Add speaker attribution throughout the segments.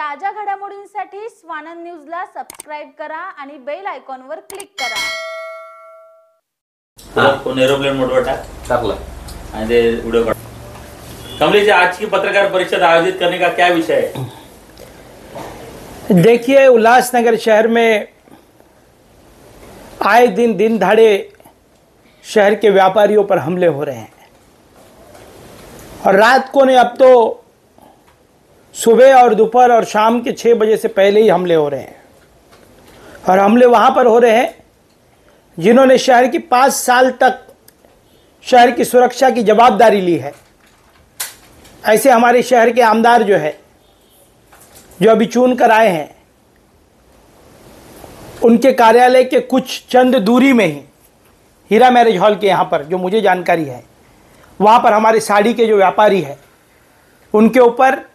Speaker 1: ताज्या घडामोडींसाठी स्वानंद न्यूजला सबस्क्राइब करा आणि बेल आयकॉनवर क्लिक करा।
Speaker 2: कोण एरोप्लेन मोडवर टाकला आणि ते व्हिडिओ काढ। कमलेश जी, आज की पत्रकार परिषद आयोजित करने का क्या विषय है?
Speaker 3: देखिए, उल्लासनगर शहर में आए दिन दिन दहाड़े शहर के व्यापारियों पर हमले हो रहे हैं और रात को नहीं, अब तो सुबह और दोपहर और शाम के 6 बजे से पहले ही हमले हो रहे हैं। और हमले वहाँ पर हो रहे हैं जिन्होंने शहर की 5 साल तक शहर की सुरक्षा की जवाबदारी ली है। ऐसे हमारे शहर के आमदार जो अभी चुन कर आए हैं, उनके कार्यालय के कुछ चंद दूरी में ही हीरा मैरिज हॉल के यहाँ पर जो मुझे जानकारी है, वहाँ पर हमारे साड़ी के जो व्यापारी है उनके ऊपर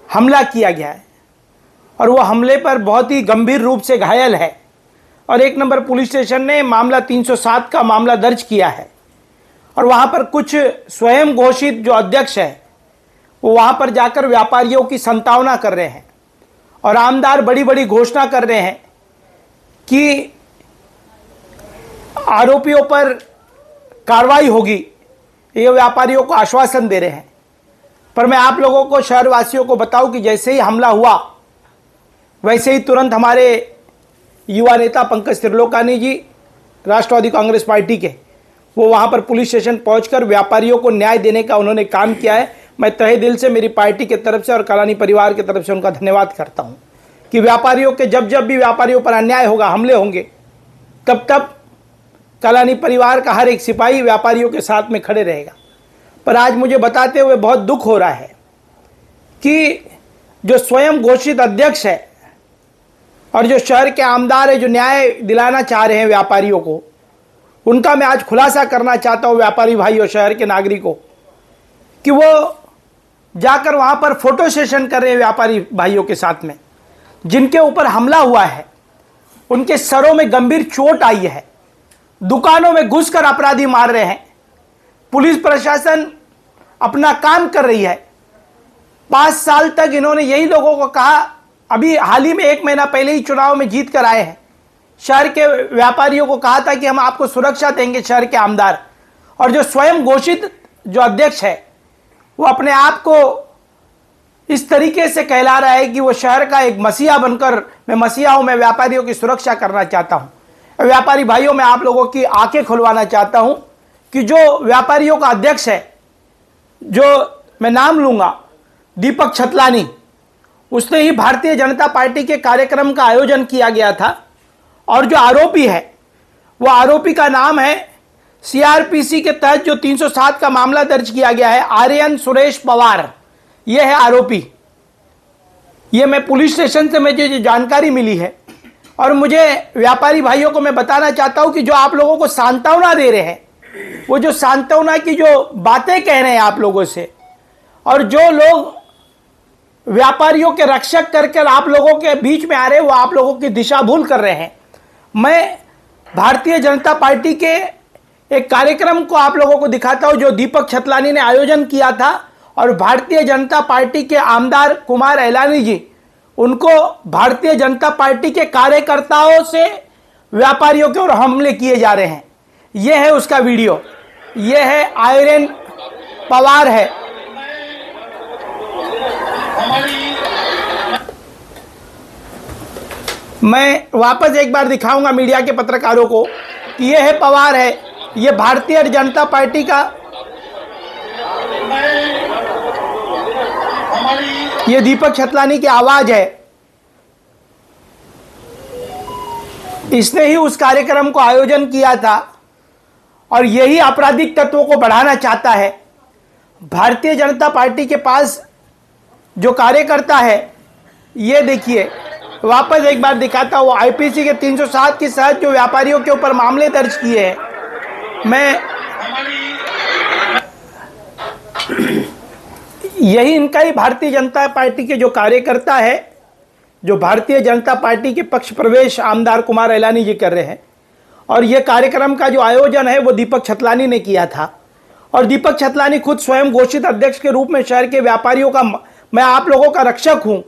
Speaker 3: हमला किया गया है और वो हमले पर बहुत ही गंभीर रूप से घायल है। और 1 नंबर पुलिस स्टेशन ने मामला 307 का मामला दर्ज किया है और वहाँ पर कुछ स्वयं घोषित जो अध्यक्ष है वो वहाँ पर जाकर व्यापारियों की संतावना कर रहे हैं और आमदार बड़ी बड़ी घोषणा कर रहे हैं कि आरोपियों पर कार्रवाई होगी। ये व्यापारियों को आश्वासन दे रहे हैं। पर मैं आप लोगों को, शहरवासियों को बताऊं कि जैसे ही हमला हुआ वैसे ही तुरंत हमारे युवा नेता पंकज त्रिलोकानी जी, राष्ट्रवादी कांग्रेस पार्टी के, वो वहाँ पर पुलिस स्टेशन पहुंचकर व्यापारियों को न्याय देने का उन्होंने काम किया है। मैं तहे दिल से मेरी पार्टी की तरफ से और कलानी परिवार की तरफ से उनका धन्यवाद करता हूँ कि व्यापारियों के जब भी व्यापारियों पर अन्याय होगा, हमले होंगे, तब कलानी परिवार का हर एक सिपाही व्यापारियों के साथ में खड़े रहेगा। पर आज मुझे बताते हुए बहुत दुख हो रहा है कि जो स्वयं घोषित अध्यक्ष है और जो शहर के आमदार है, जो न्याय दिलाना चाह रहे हैं व्यापारियों को, उनका मैं आज खुलासा करना चाहता हूं व्यापारी भाइयों, शहर के नागरिकों, कि वो जाकर वहां पर फोटो सेशन कर रहे हैं व्यापारी भाइयों के साथ में। जिनके ऊपर हमला हुआ है उनके सरों में गंभीर चोट आई है, दुकानों में घुसकर अपराधी मार रहे हैं। पुलिस प्रशासन अपना काम कर रही है। 5 साल तक इन्होंने यही लोगों को कहा, अभी हाल ही में 1 महीना पहले ही चुनाव में जीत कर आए हैं, शहर के व्यापारियों को कहा था कि हम आपको सुरक्षा देंगे, शहर के आमदार। और जो स्वयं घोषित जो अध्यक्ष है वो अपने आप को इस तरीके से कहला रहा है कि वो शहर का एक मसीहा बनकर, मैं मसीहा हूं, मैं व्यापारियों की सुरक्षा करना चाहता हूं। व्यापारी भाइयों, मैं आप लोगों की आंखें खुलवाना चाहता हूं कि जो व्यापारियों का अध्यक्ष है, जो मैं नाम लूंगा, दीपक छतलानी, उसने ही भारतीय जनता पार्टी के कार्यक्रम का आयोजन किया गया था। और जो आरोपी है, वो आरोपी का नाम है, सीआरपीसी के तहत जो 307 का मामला दर्ज किया गया है, आर्यन सुरेश पवार, ये है आरोपी। ये मैं पुलिस स्टेशन से मुझे जो जानकारी मिली है। और मुझे व्यापारी भाइयों को मैं बताना चाहता हूं कि जो आप लोगों को सांत्वना दे रहे हैं, वो जो सांत्वना की जो बातें कह रहे हैं आप लोगों से, और जो लोग व्यापारियों के रक्षक करके आप लोगों के बीच में आ रहे हैं, वो आप लोगों की दिशा भूल कर रहे हैं। मैं भारतीय जनता पार्टी के एक कार्यक्रम को आप लोगों को दिखाता हूं जो दीपक छतलानी ने आयोजन किया था। और भारतीय जनता पार्टी के आमदार कुमार एलानी जी, उनको भारतीय जनता पार्टी के कार्यकर्ताओं से व्यापारियों के ओर हमले किए जा रहे हैं। यह है उसका वीडियो। यह है आर्यन पवार है। मैं वापस एक बार दिखाऊंगा मीडिया के पत्रकारों को कि यह है पवार है, यह भारतीय जनता पार्टी का, यह दीपक छतलानी की आवाज है। इसने ही उस कार्यक्रम को आयोजन किया था और यही आपराधिक तत्वों को बढ़ाना चाहता है। भारतीय जनता पार्टी के पास जो कार्यकर्ता है, ये देखिए, वापस एक बार दिखाता हूँ, आईपीसी के 307 के तहत जो व्यापारियों के ऊपर मामले दर्ज किए हैं। मैं यही इनका ही भारतीय जनता पार्टी के जो कार्यकर्ता है, जो भारतीय जनता पार्टी के पक्ष प्रवेश आमदार कुमार एलानी जी कर रहे हैं। और ये कार्यक्रम का जो आयोजन है वो दीपक छतलानी ने किया था। और दीपक छतलानी खुद स्वयं घोषित अध्यक्ष के रूप में शहर के व्यापारियों का, मैं आप लोगों का रक्षक हूं,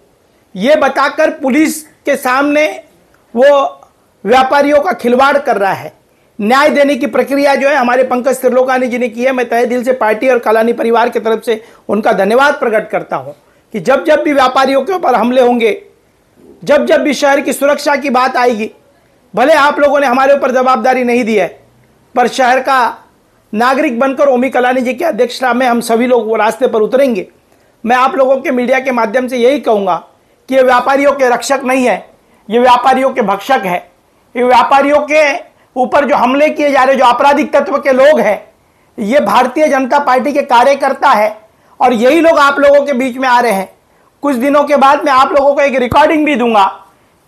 Speaker 3: ये बताकर पुलिस के सामने वो व्यापारियों का खिलवाड़ कर रहा है। न्याय देने की प्रक्रिया जो है हमारे पंकज त्रिलोकानी जी ने की है। मैं तहे दिल से पार्टी और कलानी परिवार की तरफ से उनका धन्यवाद प्रकट करता हूं कि जब जब भी व्यापारियों के ऊपर हमले होंगे, जब जब भी शहर की सुरक्षा की बात आएगी, भले आप लोगों ने हमारे ऊपर जवाबदारी नहीं दी है, पर शहर का नागरिक बनकर ओमी कलानी जी की अध्यक्षता में हम सभी लोग वो रास्ते पर उतरेंगे। मैं आप लोगों के मीडिया के माध्यम से यही कहूंगा कि ये व्यापारियों के रक्षक नहीं है, ये व्यापारियों के भक्षक है। ये व्यापारियों के ऊपर जो हमले किए जा रहे, जो आपराधिक तत्व के लोग हैं, ये भारतीय जनता पार्टी के कार्यकर्ता है और यही लोग आप लोगों के बीच में आ रहे हैं। कुछ दिनों के बाद मैं आप लोगों को एक रिकॉर्डिंग भी दूंगा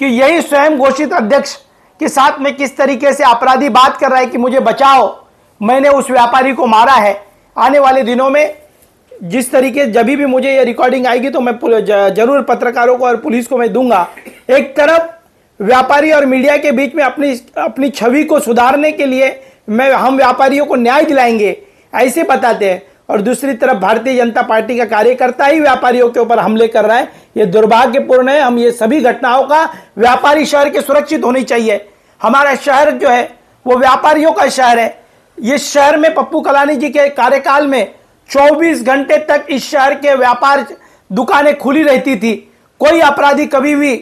Speaker 3: कि यही स्वयं घोषित अध्यक्ष के साथ में किस तरीके से अपराधी बात कर रहा है कि मुझे बचाओ, मैंने उस व्यापारी को मारा है। आने वाले दिनों में जिस तरीके जब भी मुझे ये रिकॉर्डिंग आएगी तो मैं जरूर पत्रकारों को और पुलिस को मैं दूंगा। एक तरफ व्यापारी और मीडिया के बीच में अपनी छवि को सुधारने के लिए हम व्यापारियों को न्याय दिलाएंगे ऐसे बताते हैं, और दूसरी तरफ भारतीय जनता पार्टी का कार्यकर्ता ही व्यापारियों के ऊपर हमले कर रहा है। यह दुर्भाग्यपूर्ण है। हम ये सभी घटनाओं का, व्यापारी शहर के सुरक्षित होनी चाहिए। हमारा शहर जो है वो व्यापारियों का शहर है। ये शहर में पप्पू कलानी जी के कार्यकाल में 24 घंटे तक इस शहर के व्यापार दुकानें खुली रहती थी। कोई अपराधी कभी भी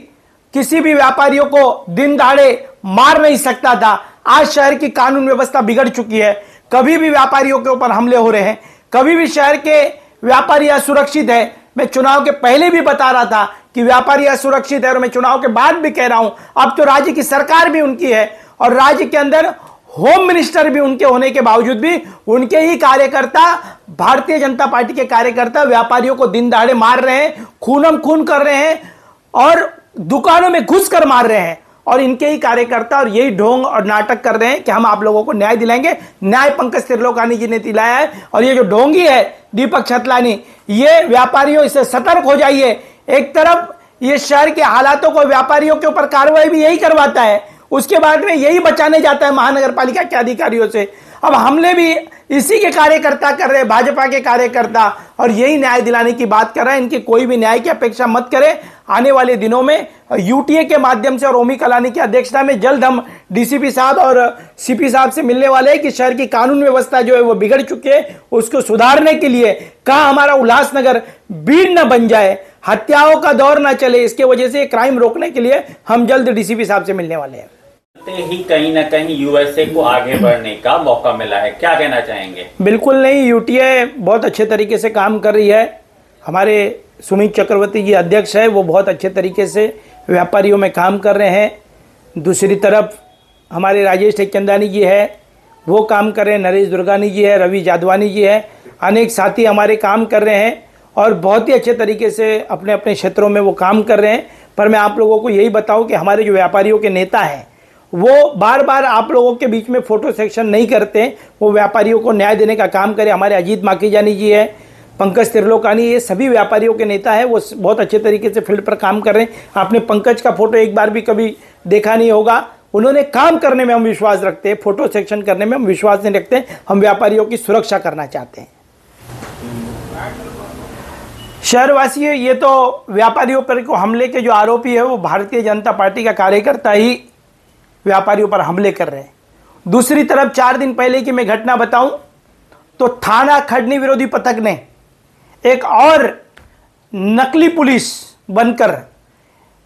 Speaker 3: किसी भी व्यापारियों को दिन दहाड़े मार नहीं सकता था। आज शहर की कानून व्यवस्था बिगड़ चुकी है। कभी भी व्यापारियों के ऊपर हमले हो रहे हैं, कभी भी शहर के व्यापारी असुरक्षित है। मैं चुनाव के पहले भी बता रहा था कि व्यापारी असुरक्षित है और मैं चुनाव के बाद भी कह रहा हूं। अब तो राज्य की सरकार भी उनकी है और राज्य के अंदर होम मिनिस्टर भी उनके होने के बावजूद भी उनके ही कार्यकर्ता, भारतीय जनता पार्टी के कार्यकर्ता व्यापारियों को दिन दहाड़े मार रहे हैं, खूनम खून कर रहे हैं और दुकानों में घुस कर मार रहे हैं। और इनके ही कार्यकर्ता और यही ढोंग और नाटक कर रहे हैं कि हम आप लोगों को न्याय दिलाएंगे। न्याय पंकज त्रिलोकानी जी ने दिलाया है। और ये जो ढोंगी है दीपक छतलानी, ये व्यापारियों इससे सतर्क हो जाइए। एक तरफ ये शहर के हालातों को, व्यापारियों के ऊपर कार्रवाई भी यही करवाता है, उसके बाद में यही बचाने जाता है महानगर पालिका के अधिकारियों से। अब हमले भी इसी के कार्यकर्ता कर रहे हैं, भाजपा के कार्यकर्ता, और यही न्याय दिलाने की बात कर रहे हैं। इनकी कोई भी न्याय की अपेक्षा मत करें। आने वाले दिनों में यूटीए के माध्यम से और ओमी कलानी की अध्यक्षता में जल्द हम डीसीपी साहब और सीपी साहब से मिलने वाले हैं कि शहर की कानून व्यवस्था जो है वो बिगड़ चुकी है, उसको सुधारने के लिए कहाँ हमारा उल्लासनगर भीड़ न बन जाए, हत्याओं का दौर न चले, इसके वजह से क्राइम रोकने के लिए हम जल्द डीसीपी साहब से मिलने वाले हैं।
Speaker 2: ही कहीं ना कहीं यूएसए को आगे बढ़ने का मौका मिला है, क्या कहना चाहेंगे?
Speaker 3: बिल्कुल नहीं, यूटीए बहुत अच्छे तरीके से काम कर रही है। हमारे सुमित चक्रवर्ती जी अध्यक्ष है, वो बहुत अच्छे तरीके से व्यापारियों में काम कर रहे हैं। दूसरी तरफ हमारे राजेश टेकचंदानी जी है, वो काम कर रहे हैं। नरेश दुर्गानी जी है, रवि जादवानी जी है, अनेक साथी हमारे काम कर रहे हैं और बहुत ही अच्छे तरीके से अपने अपने क्षेत्रों में वो काम कर रहे हैं। पर मैं आप लोगों को यही बताऊं कि हमारे जो व्यापारियों के नेता हैं वो बार बार आप लोगों के बीच में फोटो सेक्शन नहीं करते, वो व्यापारियों को न्याय देने का काम करें। हमारे अजीत माखीजानी जी है, पंकज त्रिलोकानी, ये सभी व्यापारियों के नेता है, वो बहुत अच्छे तरीके से फील्ड पर काम कर रहे हैं। आपने पंकज का फोटो एक बार भी कभी देखा नहीं होगा। उन्होंने काम करने में हम विश्वास रखते हैं, फोटो सेक्शन करने में हम विश्वास नहीं रखते। हम व्यापारियों की सुरक्षा करना चाहते हैं। शहरवासी, ये तो व्यापारियों पर को हमले के जो आरोपी है वो भारतीय जनता पार्टी का कार्यकर्ता ही व्यापारियों पर हमले कर रहे हैं। दूसरी तरफ 4 दिन पहले की मैं घटना बताऊं तो थाना खड़नी विरोधी पथक ने एक और नकली पुलिस बनकर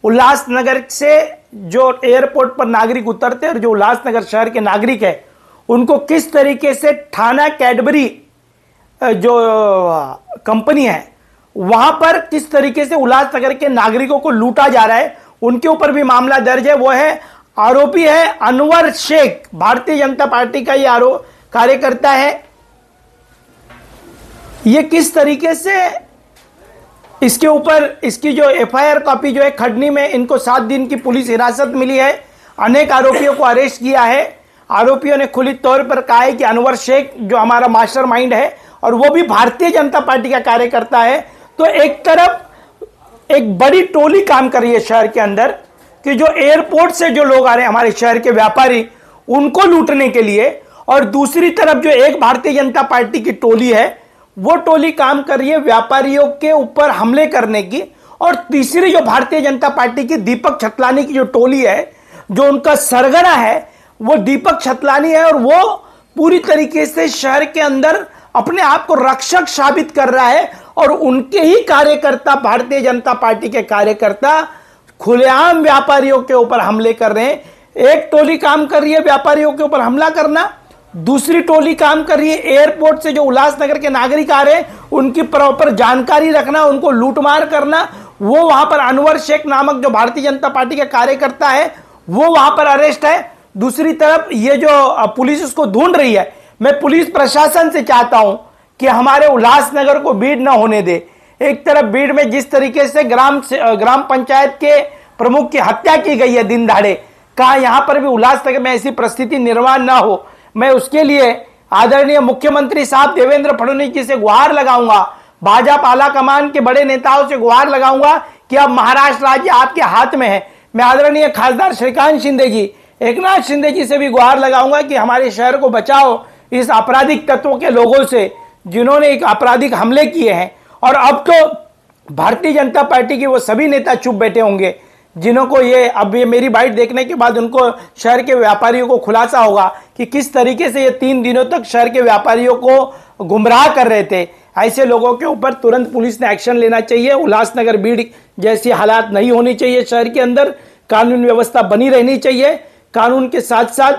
Speaker 3: उल्लासनगर से जो एयरपोर्ट पर नागरिक उतरते और जो उल्लासनगर शहर के नागरिक है उनको किस तरीके से थाना कैडबरी जो कंपनी है वहां पर किस तरीके से उल्लासनगर के नागरिकों को लूटा जा रहा है, उनके ऊपर भी मामला दर्ज है। वो है आरोपी है अनवर शेख, भारतीय जनता पार्टी का ये कार्यकर्ता है। ये किस तरीके से इसके ऊपर इसकी जो एफआईआर कॉपी जो है खड़नी में इनको 7 दिन की पुलिस हिरासत मिली है। अनेक आरोपियों को अरेस्ट किया है। आरोपियों ने खुली तौर पर कहा है कि अनवर शेख जो हमारा मास्टरमाइंड है और वो भी भारतीय जनता पार्टी का कार्यकर्ता है। तो एक तरफ एक बड़ी टोली काम कर रही है शहर के अंदर कि जो एयरपोर्ट से जो लोग आ रहे हैं हमारे शहर के व्यापारी, उनको लूटने के लिए, और दूसरी तरफ जो एक भारतीय जनता पार्टी की टोली है वो टोली काम कर रही है व्यापारियों के ऊपर हमले करने की और तीसरी जो भारतीय जनता पार्टी की दीपक छतलानी की जो टोली है, जो उनका सरगना है वो दीपक छतलानी है, और वो पूरी तरीके से शहर के अंदर अपने आप को रक्षक साबित कर रहा है। और उनके ही कार्यकर्ता, भारतीय जनता पार्टी के कार्यकर्ता खुलेआम व्यापारियों के ऊपर हमले कर रहे हैं। एक टोली काम कर रही है व्यापारियों के ऊपर हमला करना, दूसरी टोली काम कर रही है एयरपोर्ट से जो उल्लासनगर के नागरिक आ रहे हैं उनकी प्रॉपर जानकारी रखना, उनको लूटमार करना। वो वहां पर अनवर शेख नामक जो भारतीय जनता पार्टी का कार्यकर्ता है वो वहां पर अरेस्ट है। दूसरी तरफ ये जो पुलिस उसको ढूंढ रही है, मैं पुलिस प्रशासन से चाहता हूं कि हमारे उल्लासनगर को भीड़ न होने दे। एक तरफ भीड़ में जिस तरीके से ग्राम पंचायत के प्रमुख की हत्या की गई है दिन दहाड़े, कहा यहां पर भी उल्लासनगर में ऐसी परिस्थिति निर्माण ना हो। मैं उसके लिए आदरणीय मुख्यमंत्री साहब देवेंद्र फडणवीस जी से गुहार लगाऊंगा, भाजपा आला कमान के बड़े नेताओं से गुहार लगाऊंगा कि अब महाराष्ट्र राज्य आपके हाथ में है। मैं आदरणीय खासदार श्रीकांत शिंदे जी, एकनाथ शिंदे जी से भी गुहार लगाऊंगा कि हमारे शहर को बचाओ इस आपराधिक तत्वों के लोगों से जिन्होंने एक आपराधिक हमले किए हैं। और अब तो भारतीय जनता पार्टी के वो सभी नेता चुप बैठे होंगे जिन्हों को ये मेरी बाइट देखने के बाद उनको शहर के व्यापारियों को खुलासा होगा कि किस तरीके से ये 3 दिनों तक शहर के व्यापारियों को गुमराह कर रहे थे। ऐसे लोगों के ऊपर तुरंत पुलिस ने एक्शन लेना चाहिए। उल्लासनगर भीड़ जैसी हालात नहीं होनी चाहिए। शहर के अंदर कानून व्यवस्था बनी रहनी चाहिए। कानून के साथ साथ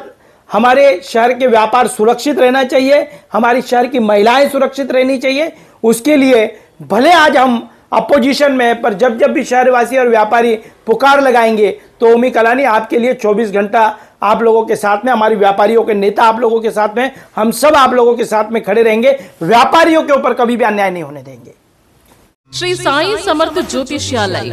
Speaker 3: हमारे शहर के व्यापार सुरक्षित रहना चाहिए, हमारी शहर की महिलाएं सुरक्षित रहनी चाहिए। उसके लिए भले आज हम अपोजिशन में है, पर जब जब भी शहरवासी और व्यापारी पुकार लगाएंगे तो ओमी कलानी आपके लिए 24 घंटा आप लोगों के साथ में, हमारी व्यापारियों के नेता आप लोगों के साथ में, हम सब आप लोगों के साथ में खड़े रहेंगे। व्यापारियों के ऊपर कभी भी अन्याय नहीं होने देंगे।
Speaker 4: Shri Sai Samarth Jyotishalaya,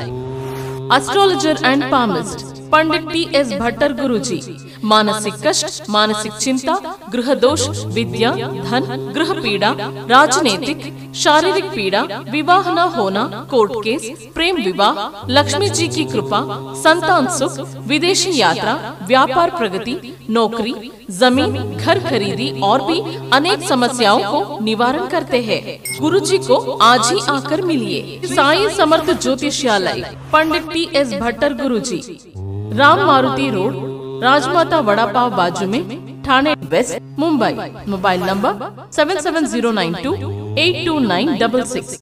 Speaker 4: astrologer and palmist Pandit T S. Bhattar Guruji. मानसिक कष्ट, मानसिक चिंता, गृह दोष, विद्या, धन, गृह पीड़ा, राजनीतिक, शारीरिक पीड़ा, विवाह न होना, कोर्ट केस, प्रेम विवाह, लक्ष्मी जी की कृपा, संतान सुख, विदेशी यात्रा, व्यापार प्रगति, नौकरी, जमीन, घर खरीदी और भी अनेक समस्याओं को निवारण करते हैं। गुरुजी को आज ही आकर मिलिए। साई समर्थ ज्योतिषालय, पंडित टी.एस. भट्टर गुरुजी, राम मारुति रोड, राजमाता वड़ा पाव बाजू में, Thane west, Mumbai. Mobile number 7709282966।